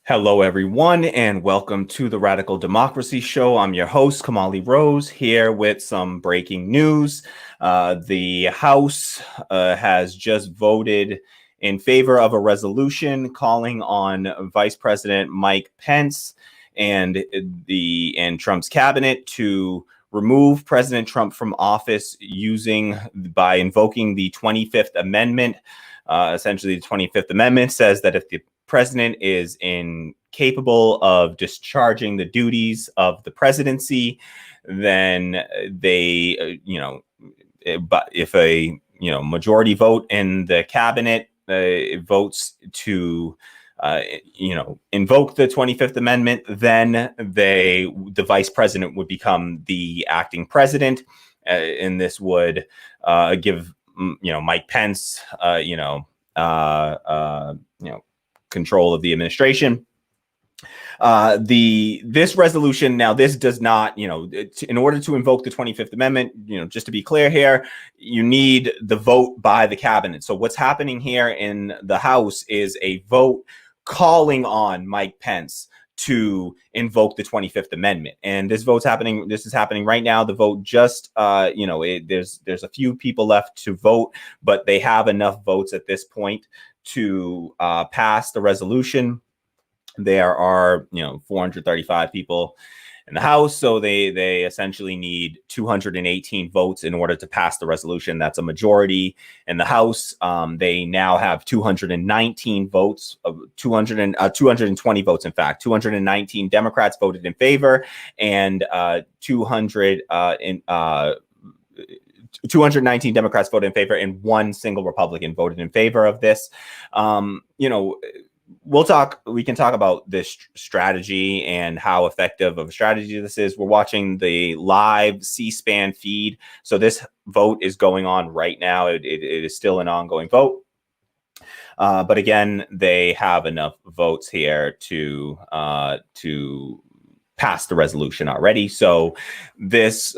Hello, everyone, and welcome to the Radical Democracy Show. I'm your host, Kamali Rose, here with some breaking news. The House has just voted in favor of a resolution calling on Vice President Mike Pence and Trump's cabinet to remove President Trump from office by invoking the 25th Amendment. Essentially, the 25th Amendment says that if the president is incapable of discharging the duties of the presidency, then but if a majority vote in the cabinet votes to invoke the 25th Amendment, then the vice president would become the acting president, and this would give Mike Pence control of the administration. This resolution, now this does not, in order to invoke the 25th Amendment, just to be clear here, you need the vote by the cabinet. So what's happening here in the House is a vote calling on Mike Pence to invoke the 25th Amendment. And this is happening right now. The vote just, there's a few people left to vote, but they have enough votes at this point to pass the resolution. There are 435 people in the House, so they essentially need 218 votes in order to pass the resolution. That's a majority in the House. They now have 219 votes, 220 votes. In fact, 219 Democrats voted in favor, and 219 Democrats voted in favor, and one single Republican voted in favor of this. We can talk about this strategy and how effective of a strategy this is. We're watching the live C-SPAN feed. So this vote is going on right now. It is still an ongoing vote. But again, they have enough votes here to passed the resolution already. So this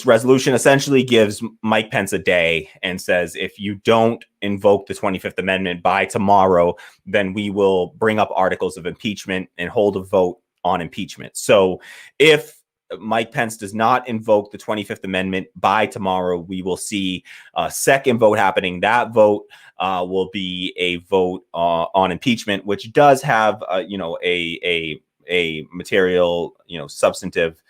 resolution essentially gives Mike Pence a day and says, if you don't invoke the 25th Amendment by tomorrow, then we will bring up articles of impeachment and hold a vote on impeachment. So if Mike Pence does not invoke the 25th Amendment by tomorrow, we will see a second vote happening. That vote will be a vote on impeachment, which does have a material, substantive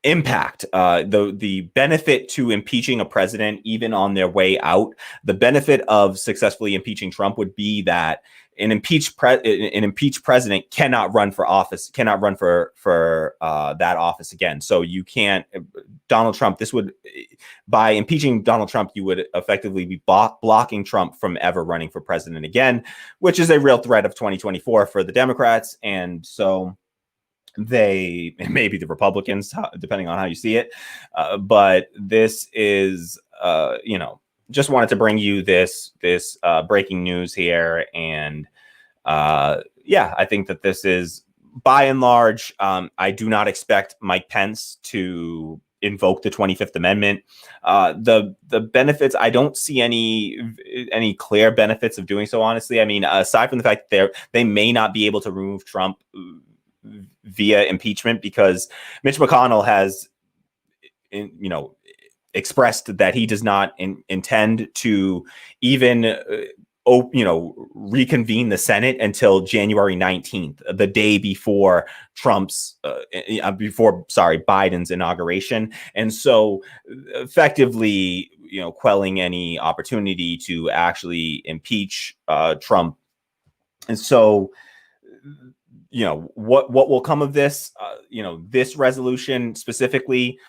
impact. The benefit to impeaching a president, even on their way out, the benefit of successfully impeaching Trump would be that an impeached president cannot run for office, cannot run for that office again. So you can't. Donald Trump, by impeaching Donald Trump, you would effectively be blocking Trump from ever running for president again, which is a real threat of 2024 for the Democrats. And so maybe the Republicans, depending on how you see it. But this is, just wanted to bring you this breaking news here. And I think that this is, by and large, I do not expect Mike Pence to invoke the 25th Amendment. The benefits, I don't see any clear benefits of doing so, honestly. I mean, aside from the fact that they may not be able to remove Trump via impeachment, because Mitch McConnell has expressed that he does not intend to even reconvene the Senate until January 19th, the day before Biden's inauguration. And so effectively, quelling any opportunity to actually impeach Trump. And so, what will come of this, this resolution specifically,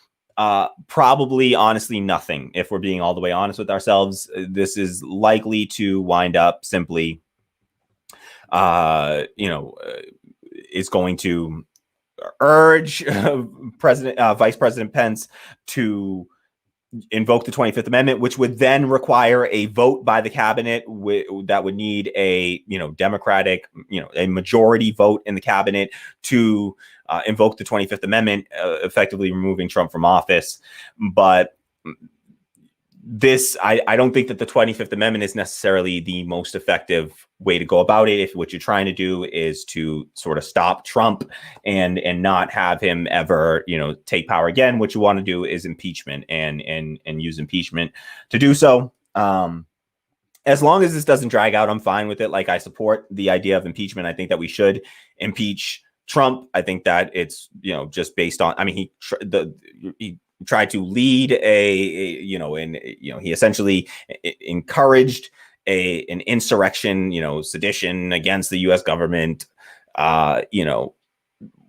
probably, honestly, nothing. If we're being all the way honest with ourselves, this is likely to wind up simply, is going to urge Vice President Pence to invoke the 25th Amendment, which would then require a vote by the cabinet that would need a Democratic, a majority vote in the cabinet to invoke the 25th Amendment, effectively removing Trump from office. But I don't think that the 25th Amendment is necessarily the most effective way to go about it. If what you're trying to do is to sort of stop Trump and not have him ever, take power again, what you want to do is impeachment and use impeachment to do so. As long as this doesn't drag out, I'm fine with it. Like, I support the idea of impeachment. I think that we should impeach Trump. I think that it's, just based on, I mean, he tried to lead he essentially encouraged an insurrection, sedition against the U.S. government,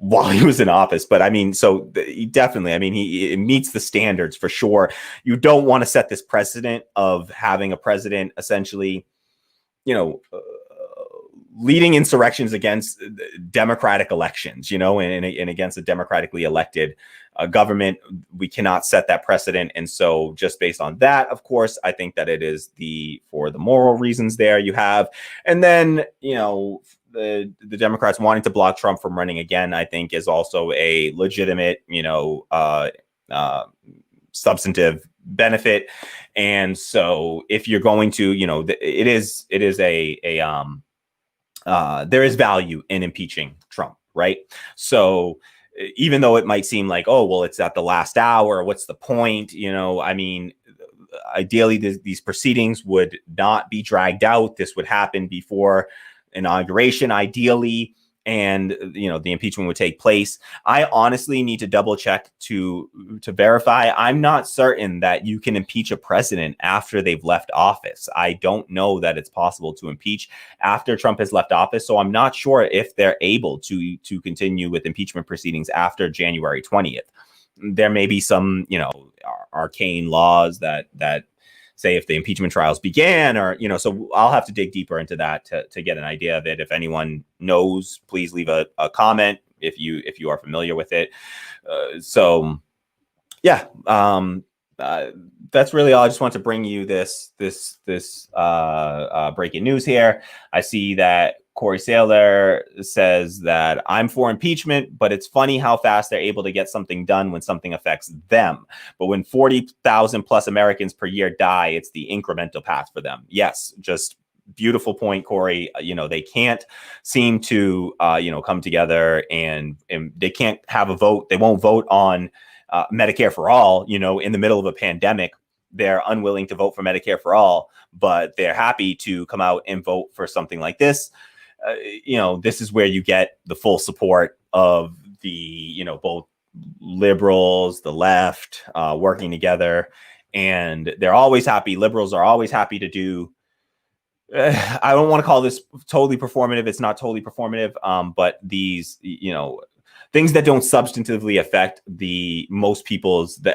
while he was in office. But I mean, so he definitely, I mean, he meets the standards for sure. You don't want to set this precedent of having a president essentially, leading insurrections against democratic elections, and against a democratically elected government. We cannot set that precedent. And so just based on that, of course, I think that it is for the moral reasons there you have. And then, the Democrats wanting to block Trump from running again, I think is also a legitimate, substantive benefit. And so if you're going to, there is value in impeaching Trump, right? So even though it might seem like, oh, well, it's at the last hour, what's the point? I mean, ideally, these proceedings would not be dragged out. This would happen before inauguration, ideally, and the impeachment would take place. I honestly need to double check to verify. I'm not certain that you can impeach a president after they've left office. I don't know that it's possible to impeach after Trump has left office, so I'm not sure if they're able to continue with impeachment proceedings after January 20th. There may be some arcane laws that say if the impeachment trials began, or so I'll have to dig deeper into that to get an idea of it. If anyone knows, please leave a comment if you are familiar with it. That's really all. I just want to bring you this breaking news here. I see that Corey Saylor says that I'm for impeachment, but it's funny how fast they're able to get something done when something affects them. But when 40,000 plus Americans per year die, it's the incremental path for them. Yes, just beautiful point, Corey. They can't seem to, come together and they can't have a vote. They won't vote on Medicare for all, in the middle of a pandemic. They're unwilling to vote for Medicare for all, but they're happy to come out and vote for something like this. This is where you get the full support of the, both liberals, the left, working together. And they're always happy. Liberals are always happy to do. I don't want to call this totally performative. It's not totally performative. But these, things that don't substantively affect the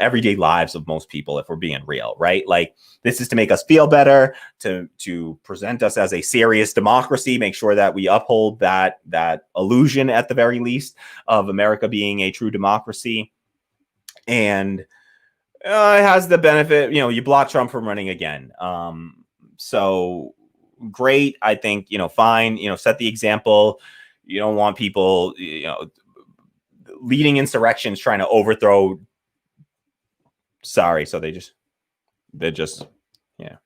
everyday lives of most people, if we're being real, right? Like, this is to make us feel better, to present us as a serious democracy, make sure that we uphold that illusion at the very least of America being a true democracy. And it has the benefit, you block Trump from running again. So great. I think, fine, set the example. You don't want people, leading insurrections, trying to overthrow. Sorry. So they're just, yeah.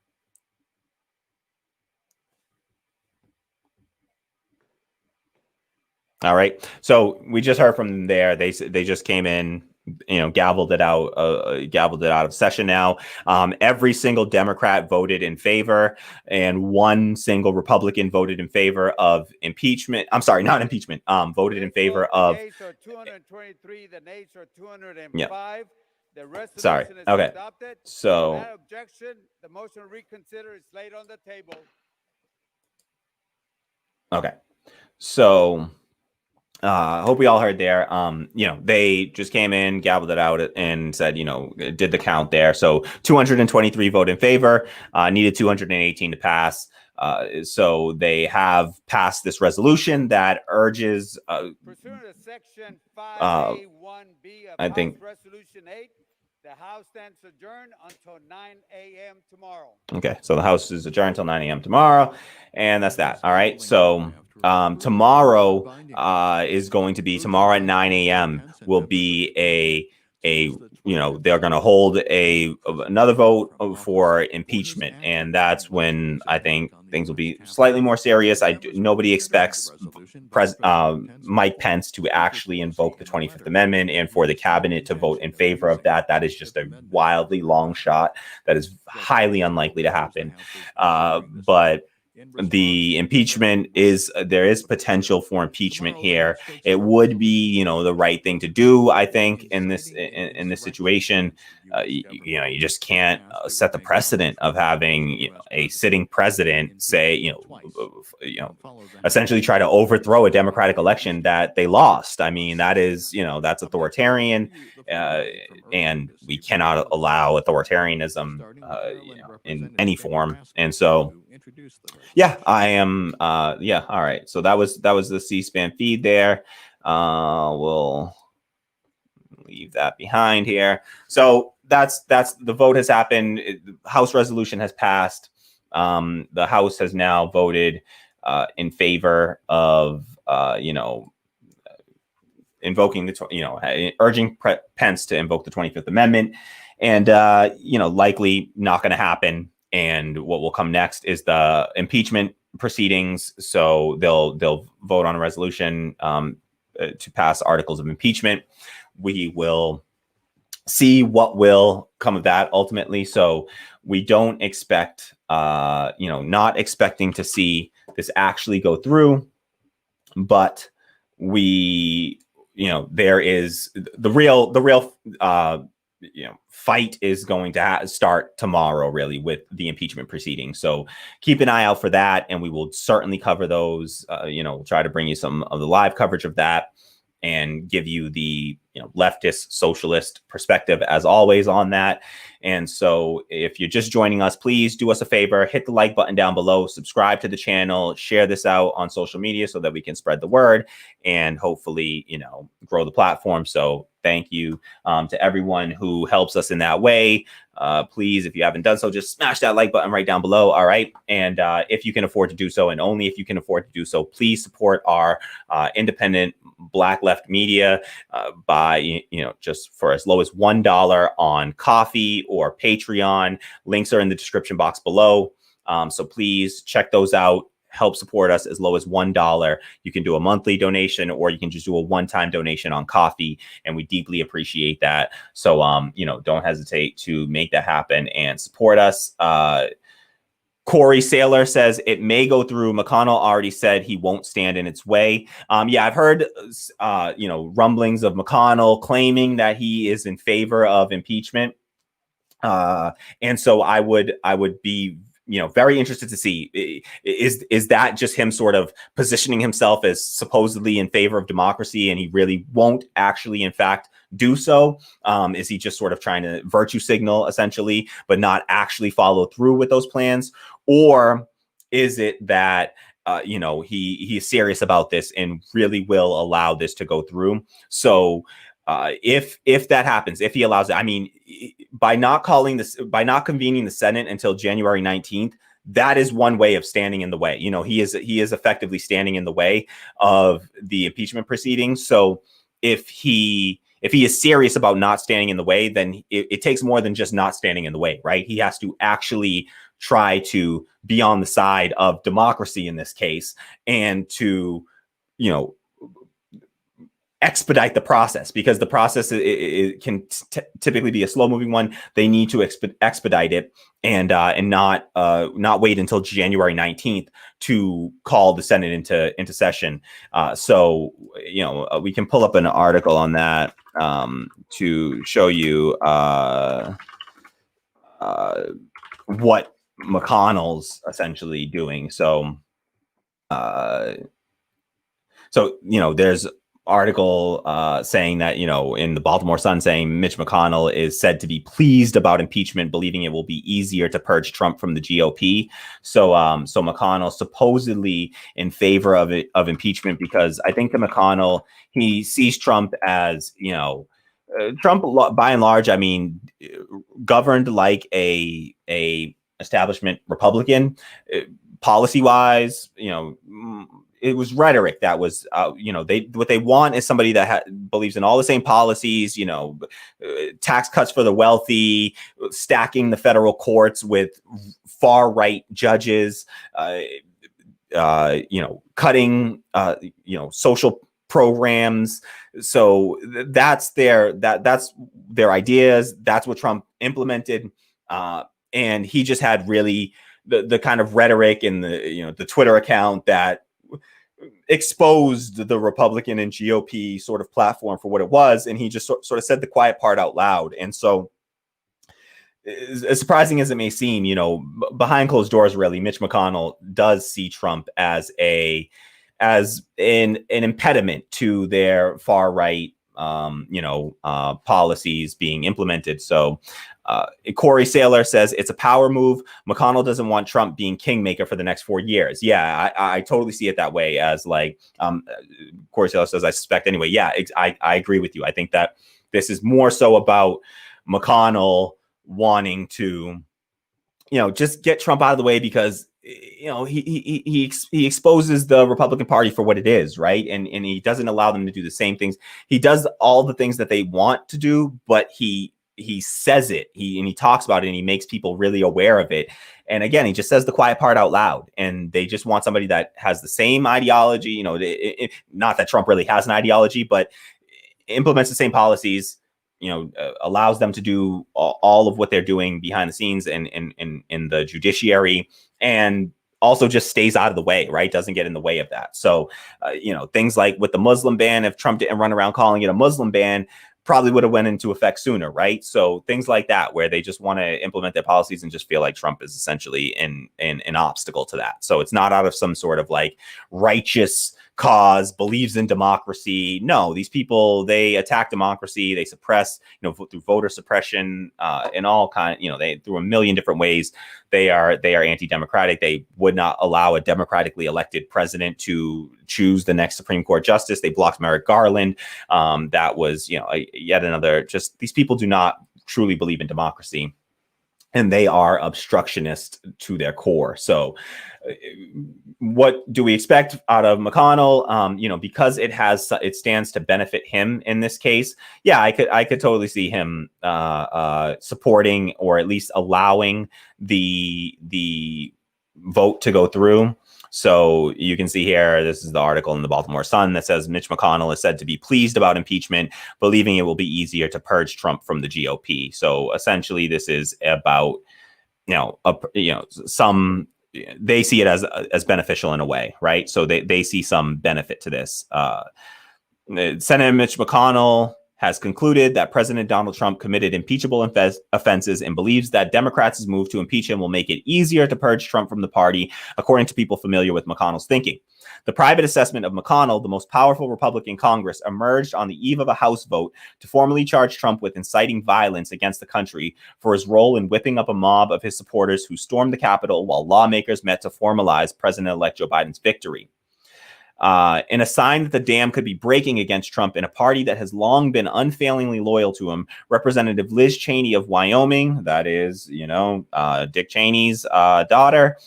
All right. So we just heard from them there. They just came in, gavelled it out of session now. Every single Democrat voted in favor, and one single Republican voted in favor of impeachment. I'm sorry, not impeachment. Voted in favor of. The nays are 223. The nays are 205. Yeah. The resolution Sorry. is Okay. adopted. So. Without objection, the motion to reconsider is laid on the table. Okay. So. Hope we all heard there. They just came in, gabbled it out, and said, did the count there. So 223 vote in favor, needed 218 to pass. So they have passed this resolution that urges. Pursuant to Section 5A1B of House Resolution 8, the House stands adjourned until 9 a.m. tomorrow. Okay, so the House is adjourned until 9 a.m. tomorrow, and that's that. All right, so tomorrow is going to be, tomorrow at 9 a.m. will be a they're going to hold another vote for impeachment, and that's when I think things will be slightly more serious. Nobody expects Mike Pence to actually invoke the 25th Amendment and for the cabinet to vote in favor of that. That is just a wildly long shot. That is highly unlikely to happen. But the impeachment there is potential for impeachment here. It would be, the right thing to do, I think, in this situation. You just can't set the precedent of having a sitting president say, essentially try to overthrow a democratic election that they lost. I mean, that is, that's authoritarian, and we cannot allow authoritarianism in any form. And so, yeah, I am. All right. So that was the C-SPAN feed there. We'll leave that behind here. So that's the vote has happened. The House resolution has passed. The House has now voted in favor of invoking urging Pence to invoke the 25th Amendment, and likely not going to happen. And what will come next is the impeachment proceedings. So they'll vote on a resolution to pass articles of impeachment. We will see what will come of that ultimately. So we don't expect, not expecting to see this actually go through, but we, there is the real fight is going to start tomorrow, really, with the impeachment proceedings. So keep an eye out for that, and we will certainly cover those. We'll try to bring you some of the live coverage of that and give you the leftist socialist perspective as always on that. And so if you're just joining us, please do us a favor, hit the like button down below, subscribe to the channel, share this out on social media so that we can spread the word and hopefully, grow the platform. So thank you to everyone who helps us in that way. Please, if you haven't done so, just smash that like button right down below. All right. And if you can afford to do so, and only if you can afford to do so, please support our independent Black left media by, just for as low as $1 on Coffee or Patreon. Links are in the description box below. So please check those out. Help support us as low as $1. You can do a monthly donation, or you can just do a one-time donation on Coffee, and we deeply appreciate that. So, don't hesitate to make that happen and support us. Corey Saylor says it may go through. McConnell already said he won't stand in its way. I've heard, rumblings of McConnell claiming that he is in favor of impeachment. And so I would be, very interested to see, is that just him sort of positioning himself as supposedly in favor of democracy, and he really won't actually, in fact, do so? Is he just sort of trying to virtue signal essentially, but not actually follow through with those plans? Or is it that, he's serious about this and really will allow this to go through? So if that happens, if he allows it, by not convening the Senate until January 19th, that is one way of standing in the way. He is effectively standing in the way of the impeachment proceedings. So if he is serious about not standing in the way, then it takes more than just not standing in the way, right? He has to actually try to be on the side of democracy in this case, and to, expedite the process, because the process it can typically be a slow moving one. They need to expedite it and not wait until January 19th to call the Senate into session. So we can pull up an article on that to show you what McConnell's essentially doing. So there's article saying that, in the Baltimore Sun, saying Mitch McConnell is said to be pleased about impeachment, believing it will be easier to purge Trump from the GOP. So McConnell supposedly in favor of impeachment, because I think that McConnell, he sees Trump as, Trump by and large, governed like a establishment Republican, policy wise, it was rhetoric that was, what they want is somebody that believes in all the same policies, tax cuts for the wealthy, stacking the federal courts with far right judges, cutting, social programs. So that's their ideas. That's what Trump implemented. And he just had really the kind of rhetoric in the Twitter account that exposed the Republican and GOP sort of platform for what it was. And he just sort of said the quiet part out loud. And so, as surprising as it may seem, behind closed doors, really, Mitch McConnell does see Trump as an impediment to their far right, policies being implemented. So Corey Saylor says it's a power move. McConnell doesn't want Trump being kingmaker for the next 4 years. Yeah, I totally see it that way. As like Corey Saylor says, I suspect anyway. Yeah, I agree with you. I think that this is more so about McConnell wanting to, just get Trump out of the way because he exposes the Republican Party for what it is, right? And he doesn't allow them to do the same things. He does all the things that they want to do, but he says it. He talks about it, and he makes people really aware of it. And again, he just says the quiet part out loud. And they just want somebody that has the same ideology. Not that Trump really has an ideology, but implements the same policies. Allows them to do all of what they're doing behind the scenes and in the judiciary, and also just stays out of the way, right? Doesn't get in the way of that. So, things like with the Muslim ban, if Trump didn't run around calling it a Muslim ban, probably would have went into effect sooner, right? So things like that, where they just want to implement their policies and just feel like Trump is essentially an obstacle to that. So it's not out of some sort of like righteous cause, believes in democracy. No, these people, they attack democracy, they suppress, through voter suppression, in all kind, they through a million different ways. They are anti-democratic. They would not allow a democratically elected president to choose the next Supreme Court justice. They blocked Merrick Garland. That was, yet another, just these people do not truly believe in democracy. And they are obstructionist to their core. So what do we expect out of McConnell? Because it stands to benefit him in this case. Yeah, I could totally see him supporting, or at least allowing the vote to go through. So you can see here, this is the article in the Baltimore Sun that says Mitch McConnell is said to be pleased about impeachment, believing it will be easier to purge Trump from the GOP. So essentially, this is about, they see it as beneficial in a way, right? So they see some benefit to this. Senator Mitch McConnell has concluded that President Donald Trump committed impeachable offenses and believes that Democrats' move to impeach him will make it easier to purge Trump from the party, according to people familiar with McConnell's thinking. The private assessment of McConnell, the most powerful Republican in Congress, emerged on the eve of a House vote to formally charge Trump with inciting violence against the country for his role in whipping up a mob of his supporters who stormed the Capitol while lawmakers met to formalize President-elect Joe Biden's victory. In a sign that the dam could be breaking against Trump in a party that has long been unfailingly loyal to him, Representative Liz Cheney of Wyoming, that is, Dick Cheney's daughter.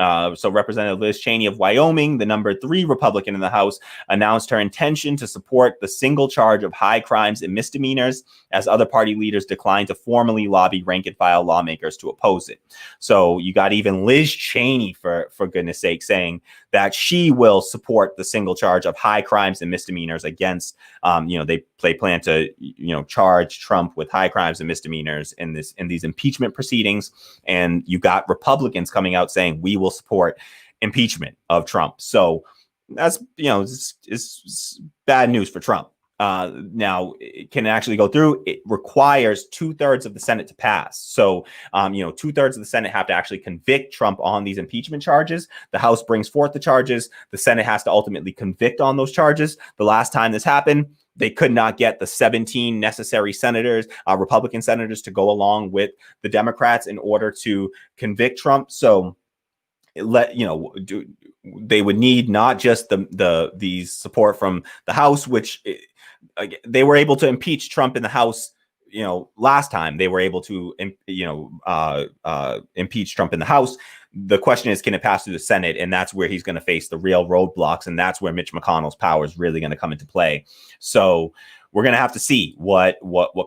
So Representative Liz Cheney of Wyoming, the number 3 Republican in the House, announced her intention to support the single charge of high crimes and misdemeanors, as other party leaders declined to formally lobby rank-and-file lawmakers to oppose it. So you got even Liz Cheney, for goodness sake, saying that she will support the single charge of high crimes and misdemeanors against, they plan to, charge Trump with high crimes and misdemeanors in these impeachment proceedings. And you got Republicans coming out saying we will support impeachment of Trump. So that's, it's bad news for Trump. Now, it can actually go through. It requires 2/3 of the Senate to pass. So, 2/3 of the Senate have to actually convict Trump on these impeachment charges. The House brings forth the charges. The Senate has to ultimately convict on those charges. The last time this happened, they could not get the 17 necessary senators, Republican senators, to go along with the Democrats in order to convict Trump. So, they would need not just the support from the House, which they were able to impeach Trump in the House. Last time they were able to, impeach Trump in the House. The question is, can it pass through the Senate? And that's where he's going to face the real roadblocks. And that's where Mitch McConnell's power is really going to come into play. So we're going to have to see what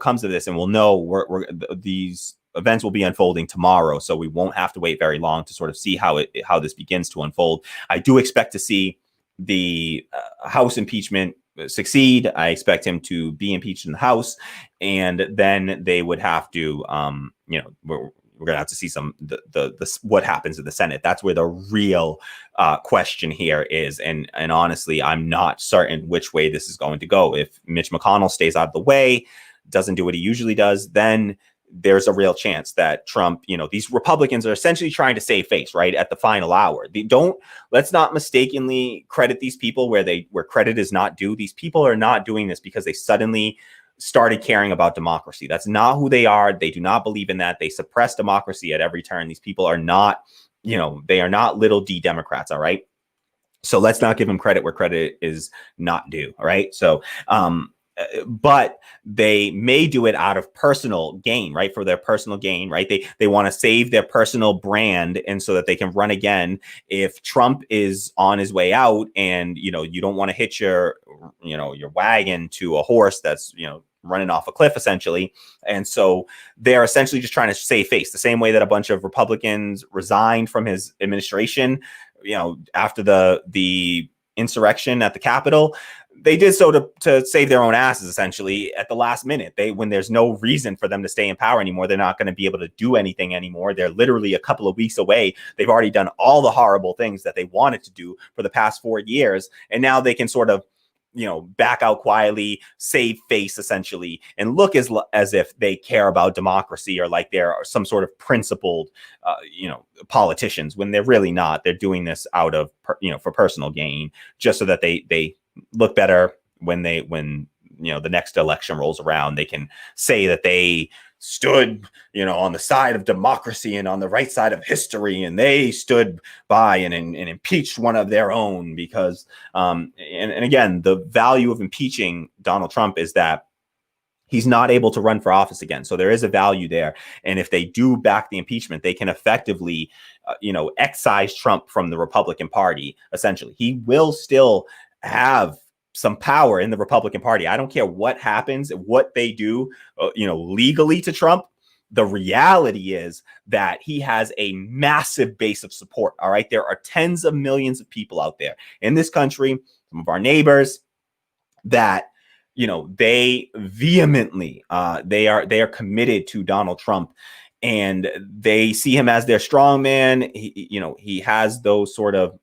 comes of this. And we'll know these events will be unfolding tomorrow. So we won't have to wait very long to sort of see how this begins to unfold. I do expect to see the House impeachment succeed. I expect him to be impeached in the House, and then they would have to, we're going to have to see the what happens in the Senate. That's where the real question here is. And honestly, I'm not certain which way this is going to go. If Mitch McConnell stays out of the way, doesn't do what he usually does, then there's a real chance that Trump, these Republicans are essentially trying to save face, right, at the final hour. Let's not mistakenly credit these people where credit is not due. These people are not doing this because they suddenly started caring about democracy. That's not who they are. They do not believe in that. They suppress democracy at every turn. These people are not, they are not little d Democrats. All right. So let's not give them credit where credit is not due. All right. So, but they may do it out of personal gain, right? For their personal gain, right? They want to save their personal brand, and so that they can run again. If Trump is on his way out, and you don't want to hitch your wagon to a horse that's running off a cliff, essentially. And so they're essentially just trying to save face, the same way that a bunch of Republicans resigned from his administration, after the insurrection at the Capitol. They did so to save their own asses, essentially, at the last minute. When there's no reason for them to stay in power anymore, they're not going to be able to do anything anymore. They're literally a couple of weeks away. They've already done all the horrible things that they wanted to do for the past 4 years. And now they can sort of, back out quietly, save face, essentially, and look as if they care about democracy, or like they're some sort of principled, politicians, when they're really not. They're doing this out of, for personal gain, just so that they look better when the next election rolls around. They can say that they stood, on the side of democracy and on the right side of history, and they stood by and impeached one of their own because, and again, the value of impeaching Donald Trump is that he's not able to run for office again. So there is a value there. And if they do back the impeachment, they can effectively, excise Trump from the Republican Party. Essentially, he will still have some power in the Republican Party. I don't care what happens, what they do, legally to Trump. The reality is that he has a massive base of support. All right. There are tens of millions of people out there in this country, some of our neighbors, that, they vehemently, they are committed to Donald Trump, and they see him as their strong man. He has those sort of,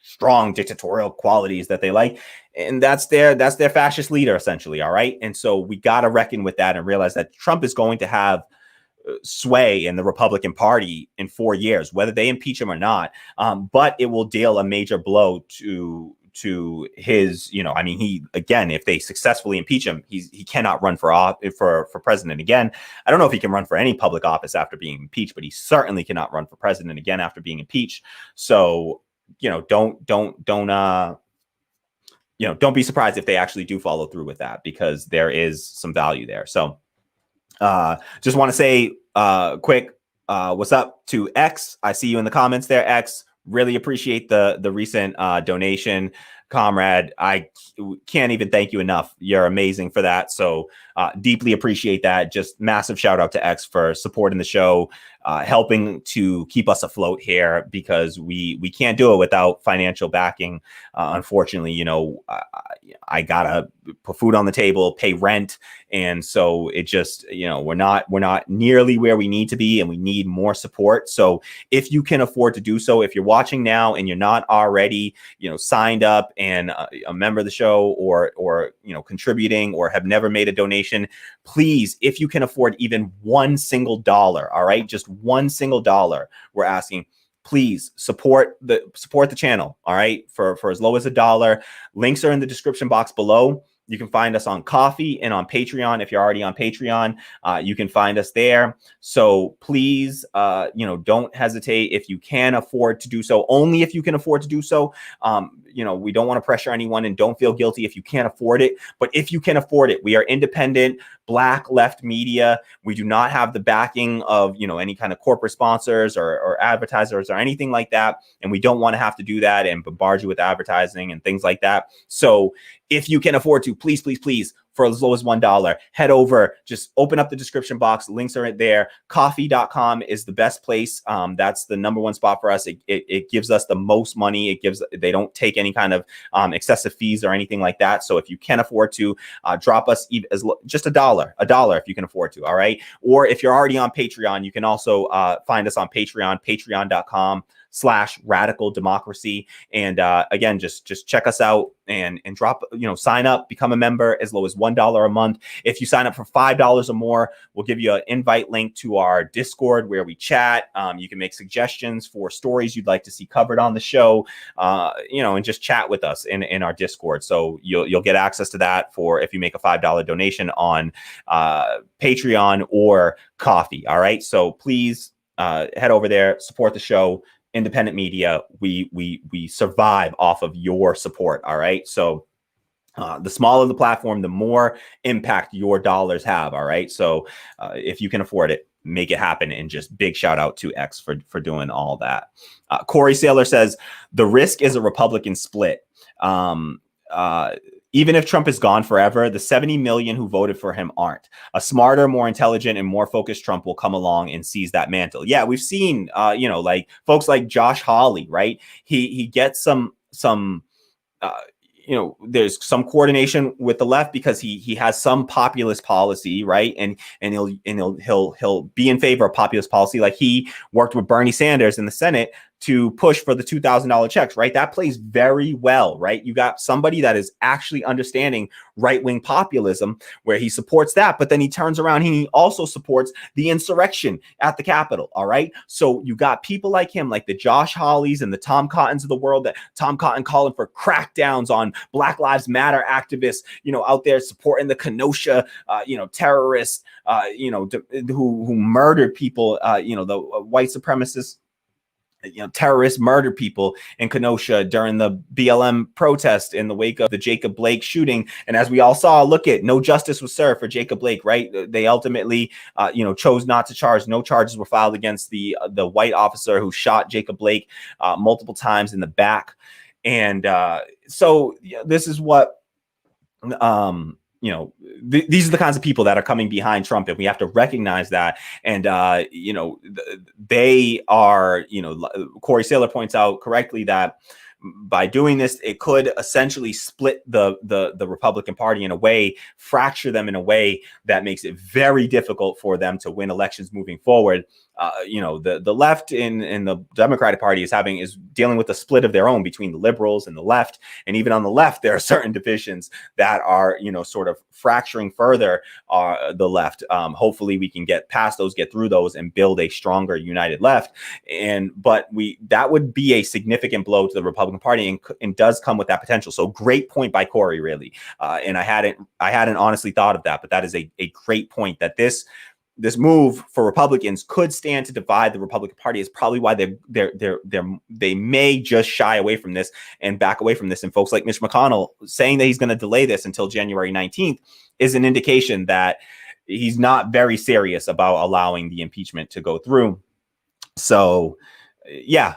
strong dictatorial qualities that they like, and that's their fascist leader, essentially. All right. And so we got to reckon with that and realize that Trump is going to have sway in the Republican Party in 4 years, whether they impeach him or not. But it will deal a major blow to his, if they successfully impeach him, he cannot run for president again. I don't know if he can run for any public office after being impeached, but he certainly cannot run for president again after being impeached. So, don't be surprised if they actually do follow through with that, because there is some value there. So just want to say quick, what's up to X? I see you in the comments there, X. Really appreciate the recent donation, comrade. I can't even thank you enough. You're amazing for that. So deeply appreciate that. Just massive shout out to X for supporting the show, helping to keep us afloat here, because we can't do it without financial backing. Unfortunately, I gotta put food on the table, pay rent. And so it just, we're not nearly where we need to be, and we need more support. So if you can afford to do so, if you're watching now and you're not already, signed up and a member of the show, or contributing, or have never made a donation, please, if you can afford even $1 dollar, all right, just $1 we're asking, please support the channel. All right. For as low as $1. Links are in the description box below. You can find us on Coffee and on Patreon. If you're already on Patreon, you can find us there. So please, don't hesitate if you can afford to do so. Only if you can afford to do so. We don't want to pressure anyone, and don't feel guilty if you can't afford it. But if you can afford it, we are independent, Black left media. We do not have the backing of, any kind of corporate sponsors or advertisers or anything like that. And we don't want to have to do that and bombard you with advertising and things like that. So if you can afford to, please, please, please, for as low as $1, head over, just open up the description box. Links are right there. Coffee.com is the best place. That's the number one spot for us. It gives us the most money. They don't take any kind of excessive fees or anything like that. So if you can afford to, drop us just $1 if you can afford to. All right. Or if you're already on Patreon, you can also find us on Patreon, patreon.com/radical democracy. And again, just check us out and drop, sign up, become a member as low as $1 a month. If you sign up for $5 or more, we'll give you an invite link to our Discord where we chat. You can make suggestions for stories you'd like to see covered on the show, and just chat with us in our Discord. So you'll get access to that for if you make a $5 donation on Patreon or Coffee. All right. So please head over there, support the show. Independent media, we survive off of your support. All right. So the smaller the platform, the more impact your dollars have. All right. So if you can afford it, make it happen. And just big shout out to X for doing all that. Corey Saylor says the risk is a Republican split. Even if Trump is gone forever, the 70 million who voted for him aren't. A smarter, more intelligent, and more focused Trump will come along and seize that mantle. Yeah, we've seen, like folks like Josh Hawley, right? He gets some there's some coordination with the left because he has some populist policy, right? And he'll be in favor of populist policy. Like he worked with Bernie Sanders in the Senate to push for the $2,000 checks, right? That plays very well, right? You got somebody that is actually understanding right-wing populism where he supports that, but then he turns around and he also supports the insurrection at the Capitol, all right? So you got people like him, like the Josh Hawleys and the Tom Cottons of the world, that Tom Cotton calling for crackdowns on Black Lives Matter activists, out there supporting the Kenosha, terrorists, who murdered people, the white supremacists, terrorists murdered people in Kenosha during the BLM protest in the wake of the Jacob Blake shooting. And as we all saw, look at no justice was served for Jacob Blake, right? They ultimately, chose not to charge. No charges were filed against the white officer who shot Jacob Blake multiple times in the back. And so this is what, these are the kinds of people that are coming behind Trump, and we have to recognize that. And, they are, Corey Saylor points out correctly that by doing this, it could essentially split the Republican Party in a way, fracture them in a way that makes it very difficult for them to win elections moving forward. The left in the Democratic Party is dealing with a split of their own between the liberals and the left. And even on the left, there are certain divisions that are, sort of fracturing further the left. Hopefully we can get past those, get through those, and build a stronger, united left. But that would be a significant blow to the Republican Party and does come with that potential. So great point by Corey, really. And I hadn't honestly thought of that, but that is a great point, that this move for Republicans could stand to divide the Republican Party. Is probably why they may just shy away from this and back away from this. And folks like Mitch McConnell saying that he's going to delay this until January 19th is an indication that he's not very serious about allowing the impeachment to go through. So yeah,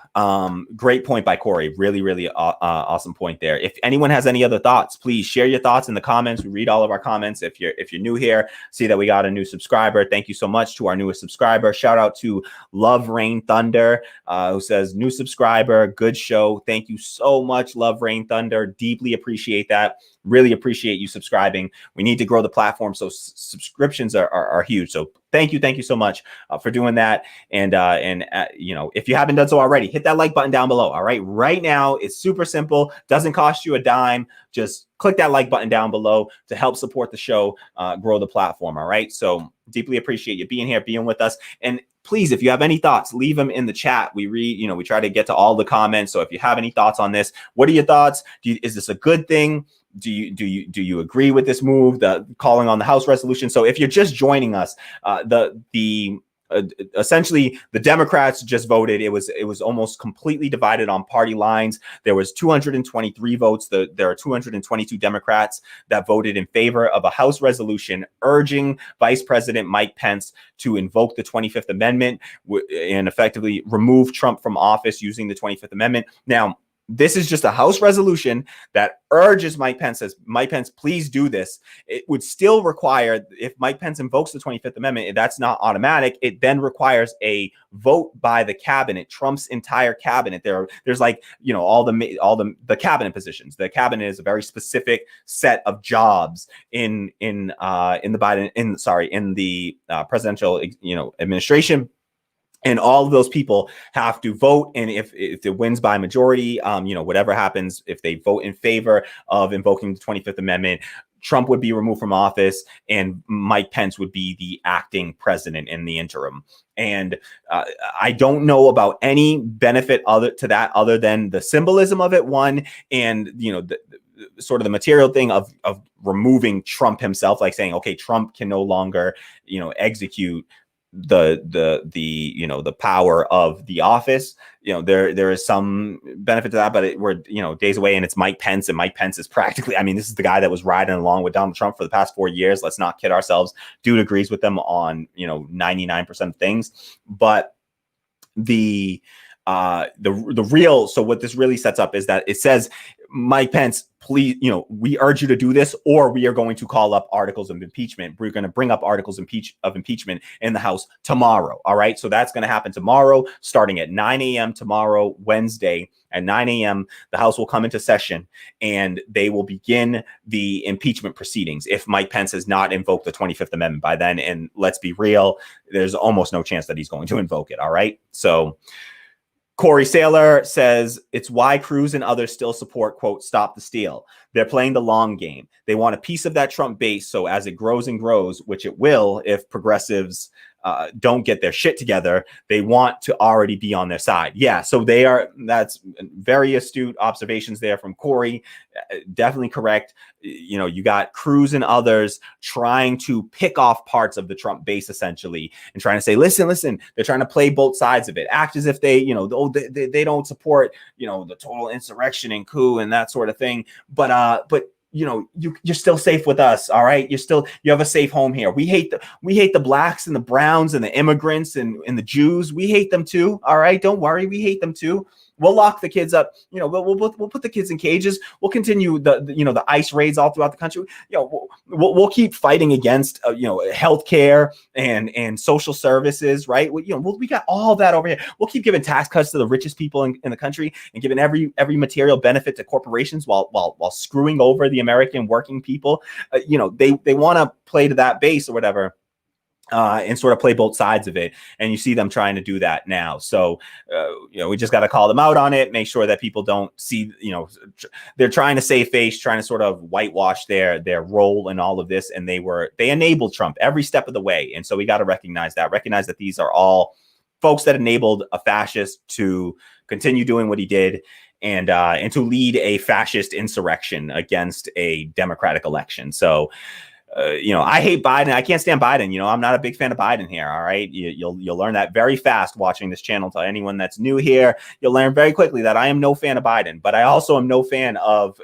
great point by Corey. Really, really awesome point there. If anyone has any other thoughts, please share your thoughts in the comments. We read all of our comments. If you're new here, see that we got a new subscriber. Thank you so much to our newest subscriber. Shout out to Love Rain Thunder, who says new subscriber, good show. Thank you so much, Love Rain Thunder. Deeply appreciate that. Really appreciate you subscribing. We need to grow the platform, so subscriptions are huge. So thank you so much for doing that. And if you haven't done so already, hit that like button down below. All right, right now it's super simple, doesn't cost you a dime. Just click that like button down below to help support the show, grow the platform. All right, so deeply appreciate you being here, being with us. And please, if you have any thoughts, leave them in the chat. We read, we try to get to all the comments. So if you have any thoughts on this, what are your thoughts? Is this a good thing? Do you agree with this move, the calling on the House resolution? So if you're just joining us, essentially the Democrats just voted. It was almost completely divided on party lines. There was 223 votes. There are 222 Democrats that voted in favor of a House resolution urging Vice President Mike Pence to invoke the 25th Amendment and effectively remove Trump from office using the 25th Amendment. Now, this is just a House resolution that urges Mike Pence, says, Mike Pence, please do this. It would still require, if Mike Pence invokes the 25th Amendment, that's not automatic. It then requires a vote by the cabinet, Trump's entire cabinet. There's like, all the cabinet positions. The cabinet is a very specific set of jobs in the presidential, administration. And all of those people have to vote. And if it wins by majority, whatever happens, if they vote in favor of invoking the 25th Amendment, Trump would be removed from office and Mike Pence would be the acting president in the interim. And I don't know about any benefit other than the symbolism of it, one, and, the sort of the material thing of removing Trump himself, like saying, okay, Trump can no longer, execute the power of the office. There is some benefit to that, but we're days away, and it's Mike Pence, and Mike Pence is practically, this is the guy that was riding along with Donald Trump for the past 4 years. Let's not kid ourselves. Dude agrees with them on 99% of things, but the real, so what this really sets up is that it says, Mike Pence, please, we urge you to do this, or we are going to call up articles of impeachment. We're going to bring up articles of impeachment in the House tomorrow. All right. So that's going to happen tomorrow, starting at 9 a.m. tomorrow, Wednesday at 9 a.m. The House will come into session and they will begin the impeachment proceedings if Mike Pence has not invoked the 25th Amendment by then. And let's be real, there's almost no chance that he's going to invoke it. All right. So Corey Saylor says it's why Cruz and others still support, quote, stop the steal. They're playing the long game. They want a piece of that Trump base. So as it grows and grows, which it will, if progressives don't get their shit together, they want to already be on their side. Yeah. So that's very astute observations there from Corey. Definitely correct. You got Cruz and others trying to pick off parts of the Trump base, essentially, and trying to say, listen, they're trying to play both sides of it, act as if they don't support, the total insurrection and coup and that sort of thing. But you're still safe with us. All right. You have a safe home here. We hate the blacks and the browns and the immigrants and the Jews. We hate them too. All right. Don't worry. We hate them too. We'll lock the kids up. We'll put the kids in cages. We'll continue the ICE raids all throughout the country. We'll keep fighting against healthcare and social services. Right. We got all that over here. We'll keep giving tax cuts to the richest people in the country and giving every material benefit to corporations while screwing over the American working people. They want to play to that base or whatever. And sort of play both sides of it. And you see them trying to do that now. So, we just got to call them out on it, make sure that people don't see, they're trying to save face, trying to sort of whitewash their role in all of this. And they enabled Trump every step of the way. And so we got to recognize that these are all folks that enabled a fascist to continue doing what he did and to lead a fascist insurrection against a democratic election. So, I hate Biden. I can't stand Biden. I'm not a big fan of Biden here. All right. You'll learn that very fast watching this channel. To anyone that's new here, you'll learn very quickly that I am no fan of Biden, but I also am no fan of,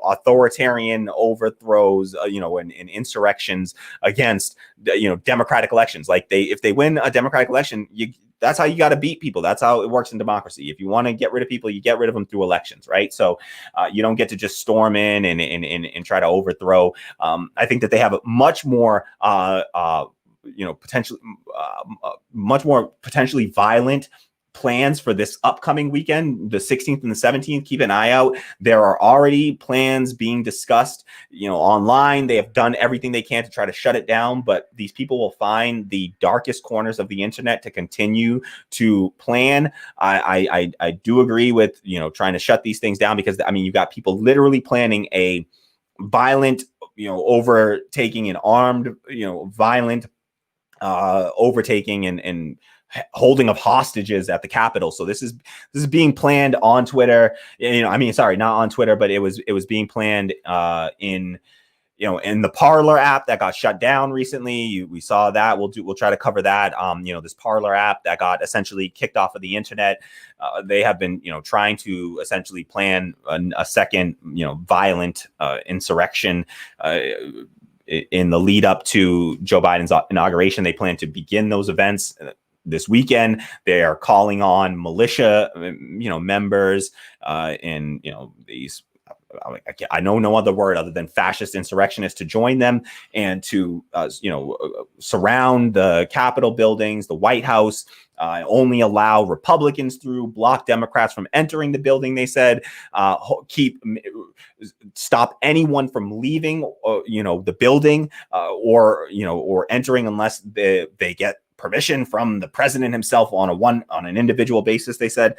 authoritarian overthrows, and insurrections against, democratic elections. Like if they win a democratic election, that's how you got to beat people. That's how it works in democracy. If you want to get rid of people, you get rid of them through elections, right? So you don't get to just storm in and try to overthrow. I think that they have a much more, potentially much more potentially violent plans for this upcoming weekend, the 16th and the 17th. Keep an eye out. There are already plans being discussed, online. They have done everything they can to try to shut it down, but these people will find the darkest corners of the internet to continue to plan. I do agree with, trying to shut these things down because, you've got people literally planning a violent, overtaking and armed, violent overtaking and holding of hostages at the Capitol. So this is being planned on Twitter. I mean, sorry, not on Twitter, but it was being planned in the Parler app that got shut down recently. We saw that. We'll try to cover that. This Parler app that got essentially kicked off of the internet. They have been, trying to essentially plan a second, violent insurrection in the lead up to Joe Biden's inauguration. They plan to begin those events this weekend. They are calling on militia, members, and these. I know no other word other than fascist insurrectionists to join them and to, surround the Capitol buildings, the White House, only allow Republicans through, block Democrats from entering the building. They said, stop anyone from leaving, the building, or entering unless they get permission from the president himself on an individual basis. They said,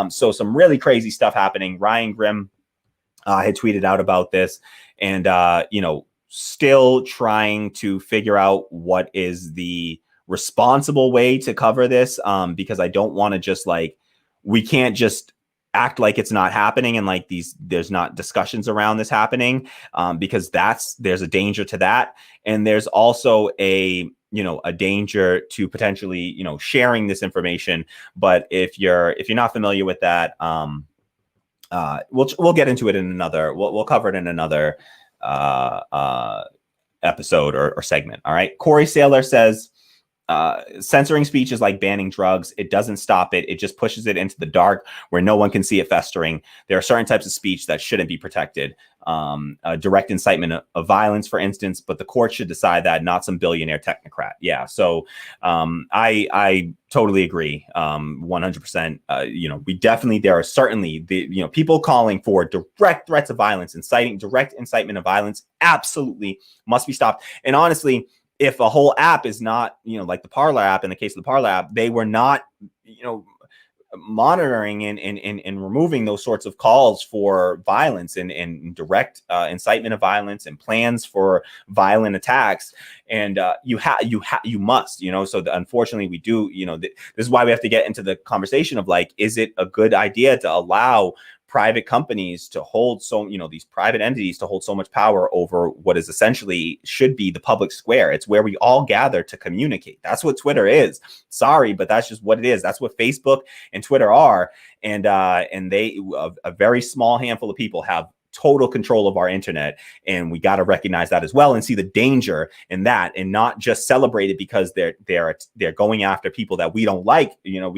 so some really crazy stuff happening. Ryan Grimm had tweeted out about this, and still trying to figure out what is the responsible way to cover this, because I don't want to just we can't just act like it's not happening and there's not discussions around this happening, because there's a danger to that, and there's also a danger to potentially sharing this information. But if you're not familiar with that, we'll get into it in another. We'll cover it in another episode or segment. All right. Corey Saylor says, censoring speech is like banning drugs. It doesn't stop it. It just pushes it into the dark where no one can see it festering. There are certain types of speech that shouldn't be protected. Direct incitement of violence, for instance, but the court should decide that, not some billionaire technocrat. Yeah. So I totally agree. 100%. We definitely, there are certainly people calling for direct threats of violence, direct incitement of violence, absolutely must be stopped. And honestly, if a whole app is not, like the Parler app, in the case of the Parler app, they were not, monitoring and removing those sorts of calls for violence and direct incitement of violence and plans for violent attacks. And you must, so unfortunately we do, this is why we have to get into the conversation of is it a good idea to allow private companies to hold these private entities to hold so much power over what is essentially should be the public square. It's where we all gather to communicate. That's what Twitter is. Sorry, but that's just what it is. That's what Facebook and Twitter are. And they, a very small handful of people have total control of our internet, and we got to recognize that as well and see the danger in that, and not just celebrate it because they're going after people that we don't like. But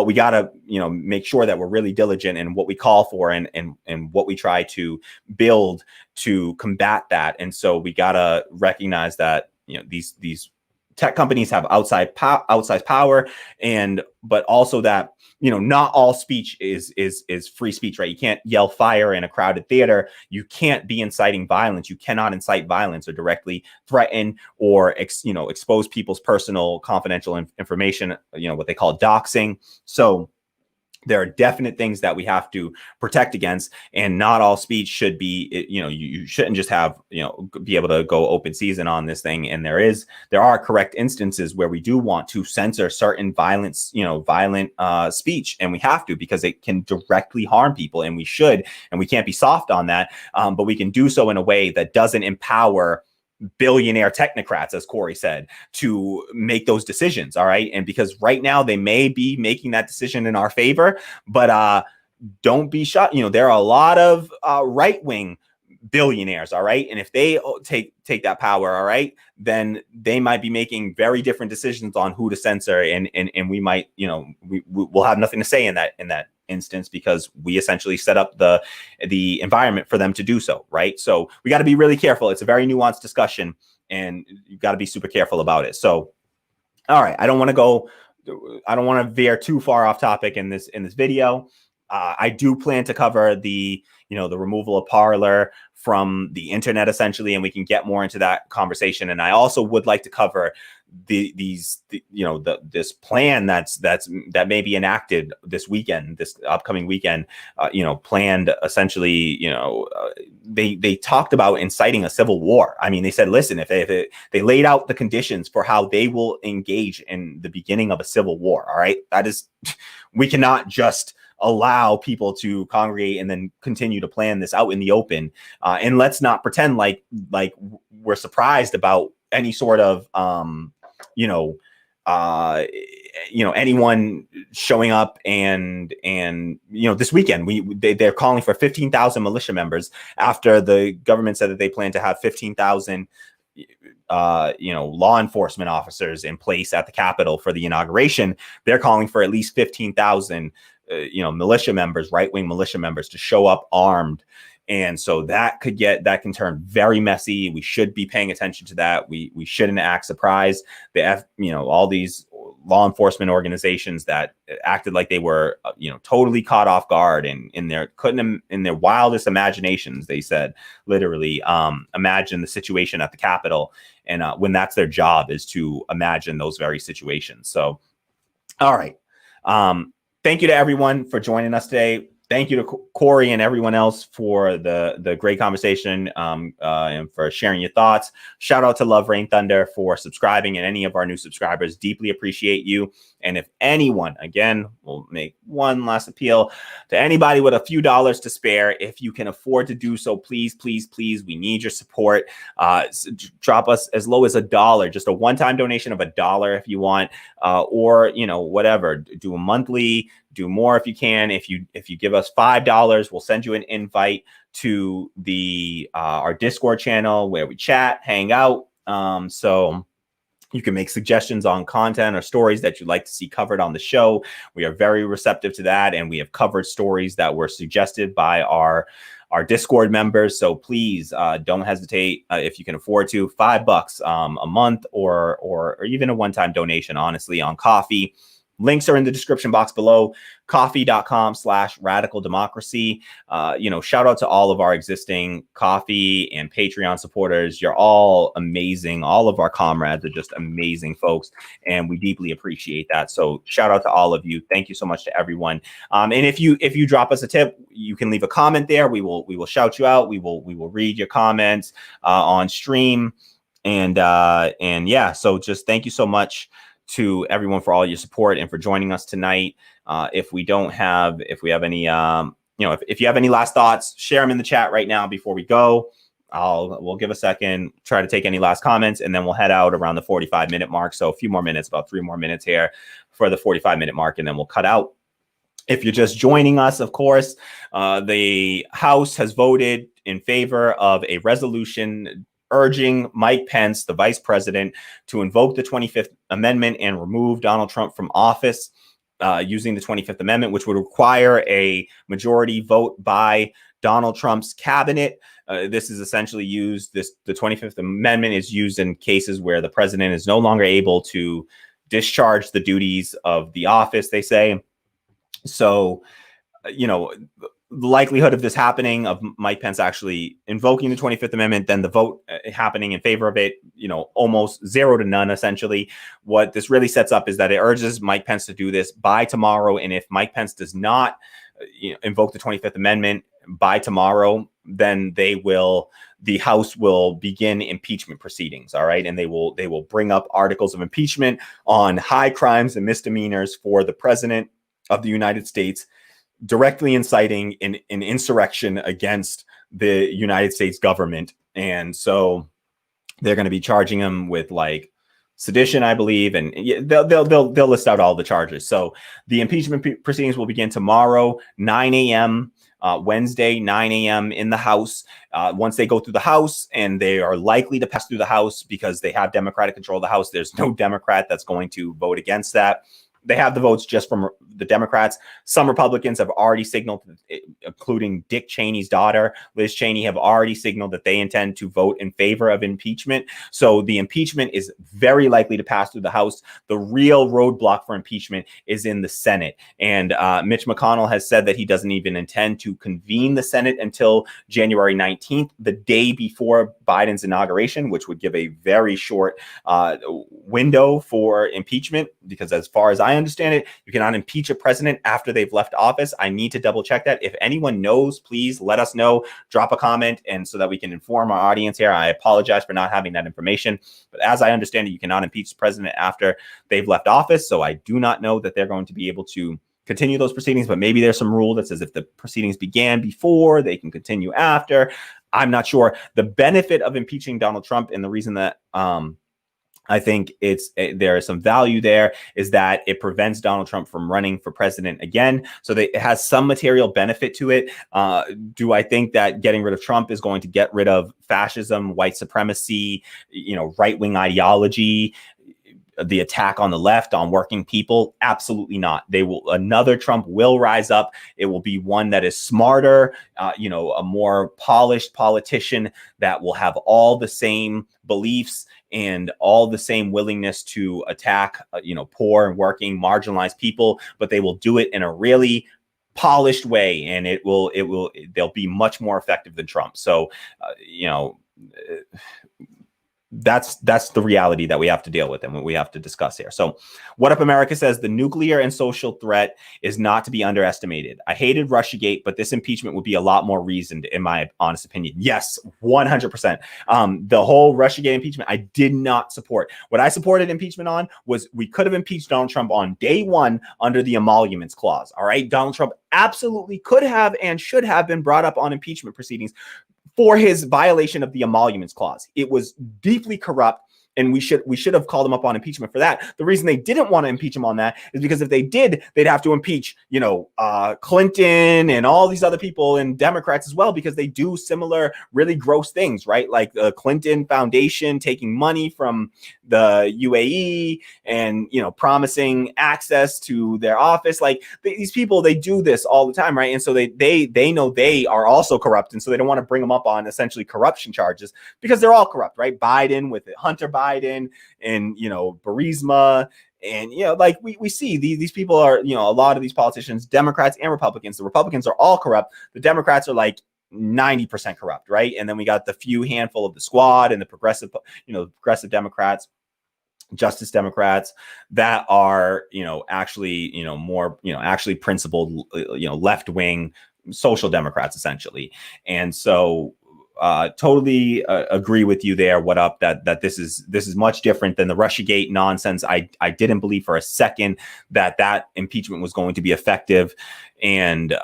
we got to make sure that we're really diligent in what we call for and what we try to build to combat that. And so we got to recognize that these tech companies have outsized power, but also that not all speech is free speech, right? You can't yell fire in a crowded theater. You can't be inciting violence. You cannot incite violence or directly threaten or expose people's personal confidential information, what they call doxing. So there are definite things that we have to protect against, and not all speech should be, you shouldn't just have, be able to go open season on this thing. And there are correct instances where we do want to censor certain violent speech, and we have to, because it can directly harm people, and we should, and we can't be soft on that. But we can do so in a way that doesn't empower billionaire technocrats, as Corey said, to make those decisions. All right. And because right now they may be making that decision in our favor, but don't be shocked. There are a lot of right-wing billionaires. All right. And if they take that power, all right, then they might be making very different decisions on who to censor. And we might, we'll have nothing to say in that instance, because we essentially set up the environment for them to do so, right? So we got to be really careful. It's a very nuanced discussion, and you got to be super careful about it. So, all right, I don't want to veer too far off topic in this video. I do plan to cover the removal of Parler from the internet, essentially, and we can get more into that conversation. And I also would like to cover this plan that may be enacted this weekend, this upcoming weekend, planned essentially, they talked about inciting a civil war. I mean, they said, listen, if they laid out the conditions for how they will engage in the beginning of a civil war. All right. That is, we cannot just allow people to congregate and then continue to plan this out in the open. And let's not pretend like we're surprised about any sort of, anyone showing up and this weekend they're calling for 15,000 militia members after the government said that they plan to have 15,000 law enforcement officers in place at the Capitol for the inauguration. They're calling for at least 15,000 militia members, right-wing militia members, to show up armed. And so that can turn very messy. We should be paying attention to that. We shouldn't act surprised. All these law enforcement organizations that acted like they were, totally caught off guard and in their wildest imaginations, they said, literally, imagine the situation at the Capitol. And when that's their job, is to imagine those very situations. So, all right. Thank you to everyone for joining us today. Thank you to Corey and everyone else for the great conversation and for sharing your thoughts. Shout out to Love Rain Thunder for subscribing, and any of our new subscribers. Deeply appreciate you. And if anyone, again, we'll make one last appeal to anybody with a few dollars to spare. If you can afford to do so, please, please, please, we need your support. Drop us as low as $1, just a one-time donation of $1 if you want, or whatever. Do a monthly. Do more if you can. If you give us $5, we'll send you an invite to our Discord channel where we chat, hang out. So you can make suggestions on content or stories that you'd like to see covered on the show. We are very receptive to that, and we have covered stories that were suggested by our Discord members. So please don't hesitate, if you can afford to, $5 a month or even a one-time donation, honestly, on coffee. Links are in the description box below, coffee.com/radical democracy. Shout out to all of our existing Coffee and Patreon supporters. You're all amazing. All of our comrades are just amazing folks, and we deeply appreciate that. So shout out to all of you. Thank you so much to everyone. And if you drop us a tip, you can leave a comment there. We will shout you out. We will read your comments on stream. And yeah, so just thank you so much to everyone for all your support and for joining us tonight. If you have any, if you have any last thoughts, share them in the chat right now before we go. We'll give a second, try to take any last comments, and then we'll head out around the 45-minute mark. So a few more minutes, about 3 more minutes here for the 45-minute mark, and then we'll cut out. If you're just joining us, of course, the House has voted in favor of a resolution urging Mike Pence, the vice president, to invoke the 25th Amendment and remove Donald Trump from office using the 25th Amendment, which would require a majority vote by Donald Trump's cabinet. This is essentially used, the 25th Amendment is used in cases where the president is no longer able to discharge the duties of the office, they say. So, the likelihood of this happening, of Mike Pence actually invoking the 25th Amendment, then the vote happening in favor of it, almost 0 to none, essentially. What this really sets up is that it urges Mike Pence to do this by tomorrow. And if Mike Pence does not invoke the 25th Amendment by tomorrow, then the House will begin impeachment proceedings. All right. And they will bring up articles of impeachment on high crimes and misdemeanors for the president of the United States, directly inciting an insurrection against the United States government. And so they're going to be charging him with sedition, I believe, and they'll list out all the charges. So the impeachment proceedings will begin tomorrow, 9 a.m. Wednesday, 9 a.m. in the House. Once they go through the House, and they are likely to pass through the House because they have Democratic control of the House, there's no Democrat that's going to vote against that. they have the votes just from the Democrats. Some Republicans have already signaled, including Dick Cheney's daughter, Liz Cheney, have already signaled that they intend to vote in favor of impeachment. So the impeachment is very likely to pass through the House. The real roadblock for impeachment is in the Senate. And Mitch McConnell has said that he doesn't even intend to convene the Senate until January 19th, the day before Biden's inauguration, which would give a very short window for impeachment, because as far as I understand it, you cannot impeach a president after they've left office. I need to double check that. If anyone knows, please let us know, drop a comment, and so that we can inform our audience here. I apologize for not having that information, but as I understand it, you cannot impeach the president after they've left office. So I do not know that they're going to be able to continue those proceedings, but maybe there's some rule that says if the proceedings began before, they can continue after. I'm not sure. The benefit of impeaching Donald Trump, and the reason that I think there is some value there, is that it prevents Donald Trump from running for president again. So it has some material benefit to it. Do I think that getting rid of Trump is going to get rid of fascism, white supremacy, right-wing ideology, the attack on the left, on working people? Absolutely not. Another Trump will rise up. It will be one that is smarter, a more polished politician that will have all the same beliefs and all the same willingness to attack, poor and working, marginalized people, but they will do it in a really polished way, and they'll be much more effective than Trump. So, that's the reality that we have to deal with and what we have to discuss here. So What Up America says the nuclear and social threat is not to be underestimated. I hated Russiagate, but this impeachment would be a lot more reasoned, in my honest opinion. Yes, 100%. The whole Russiagate impeachment, I did not support. What I supported impeachment on was we could have impeached Donald Trump on day one under the emoluments clause. All right. Donald Trump absolutely could have and should have been brought up on impeachment proceedings for his violation of the emoluments clause. It was deeply corrupt, and we should have called him up on impeachment for that. The reason they didn't want to impeach him on that is because if they did, they'd have to impeach, Clinton and all these other people and Democrats as well, because they do similar really gross things, right? Like the Clinton Foundation taking money from the UAE and, promising access to their office. Like these people, they do this all the time, right? And so they know they are also corrupt, and so they don't want to bring them up on essentially corruption charges because they're all corrupt, right? Biden with Hunter Biden and Burisma, and we see these people are, a lot of these politicians, Democrats and Republicans. The Republicans are all corrupt. The Democrats are like 90% corrupt, right? And then we got the few handful of the squad and the progressive Democrats, Justice Democrats that are actually more actually principled left wing social Democrats essentially. And so totally agree with you there. What up? That this is much different than the Russiagate nonsense. I didn't believe for a second that impeachment was going to be effective, and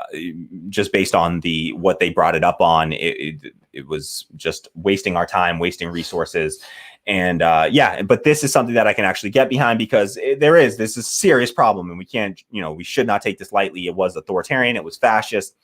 just based on what they brought it up on, it was just wasting our time, wasting resources. And but this is something that I can actually get behind, because this is a serious problem, and we can't, we should not take this lightly. It was authoritarian. It was fascist.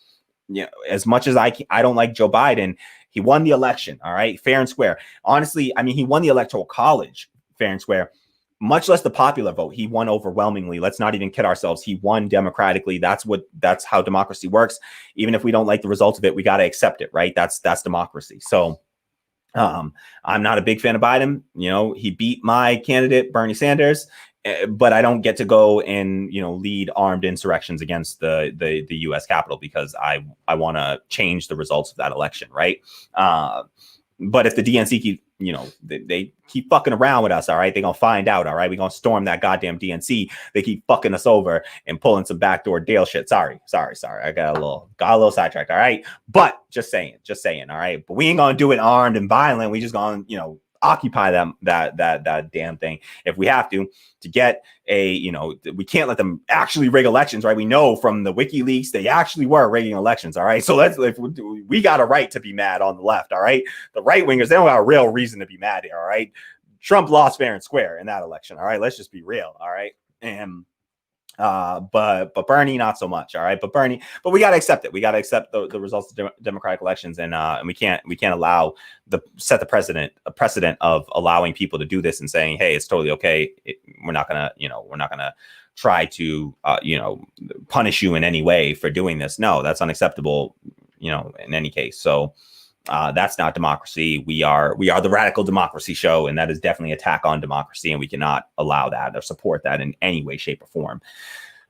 As much as I don't like Joe Biden, he won the election. All right. Fair and square. Honestly, I mean, he won the electoral college fair and square, much less the popular vote. He won overwhelmingly. Let's not even kid ourselves. He won democratically. That's how democracy works. Even if we don't like the results of it, we got to accept it. Right. That's democracy. So I'm not a big fan of Biden. He beat my candidate, Bernie Sanders, but I don't get to go and, lead armed insurrections against the U.S. Capitol because I want to change the results of that election. Right. But if the DNC keep, they keep fucking around with us. All right. They're going to find out. All right. We're going to storm that goddamn DNC. They keep fucking us over and pulling some backdoor Dale shit. Sorry. I got a little sidetracked. All right. But just saying. All right. But we ain't going to do it armed and violent. We just going to, occupy that damn thing if we have to get we can't let them actually rig elections, right? We know from the WikiLeaks they actually were rigging elections. All right. So we got a right to be mad on the left. All right. The right wingers, they don't have a real reason to be mad here. All right. Trump lost fair and square in that election. All right. Let's just be real. All right. And but Bernie, not so much. All right. But we got to accept it. We got to accept the results of democratic elections. And we can't allow set the precedent of allowing people to do this and saying, hey, it's totally okay. We're not going to try to, punish you in any way for doing this. No, that's unacceptable, in any case. So that's not democracy. We are the Radical Democracy Show, and that is definitely an attack on democracy, and we cannot allow that or support that in any way, shape, or form.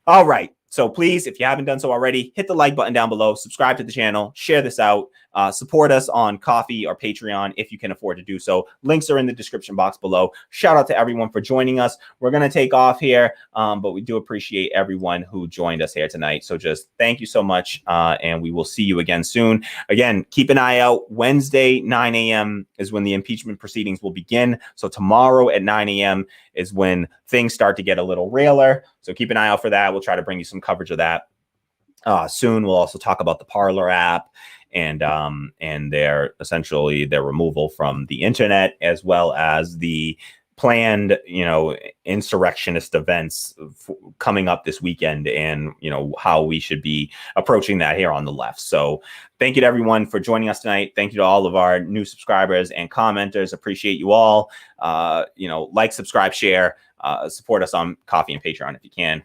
All right. So please, if you haven't done so already, hit the like button down below, subscribe to the channel, share this out, support us on Ko-fi or Patreon if you can afford to do so. Links are in the description box below. Shout out to everyone for joining us. We're going to take off here, but we do appreciate everyone who joined us here tonight. So just thank you so much, and we will see you again soon. Again, keep an eye out. Wednesday, 9 a.m. is when the impeachment proceedings will begin. So tomorrow at 9 a.m. is when things start to get a little realer. So keep an eye out for that. We'll try to bring you some coverage of that soon. We'll also talk about the Parler app and their removal from the internet, as well as the planned, insurrectionist events coming up this weekend, and, how we should be approaching that here on the left. So thank you to everyone for joining us tonight. Thank you to all of our new subscribers and commenters. Appreciate you all. Like, subscribe, share, support us on Ko-fi and Patreon if you can.